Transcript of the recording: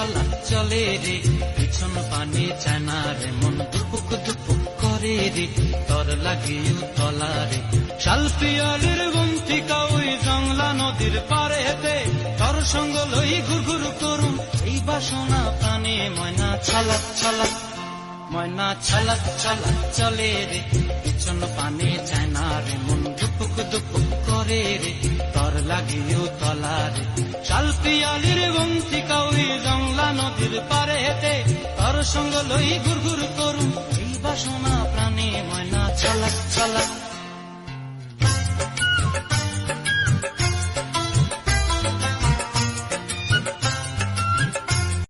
চালাক চলে রে, পিছন পানে চায় না রে, মন দুপুক দুপুক করে রে, তর লাগে উতলা রে। শালপিয়ালির গুন্থিকা ওই জংলা নদীর পারে হেতে, তর সঙ্গ লই ঘুর ঘুর করুম এই বাসনা প্রাণে। ময়না ছালাক ছালাক, ময়না ছালাক ছালাক চলে রে, পিছন পানে চায় না রে, মন দুপুক দুপুক করে রে, তর লাগে উতলা রে। শালপিয়ালির গুন্থিকা ওই জংলা নদীর পারে হেতে, তর সঙ্গ লই ঘুর ঘুর করুম এই বাসনা প্রাণে। ময়না ছালাক ছালাক।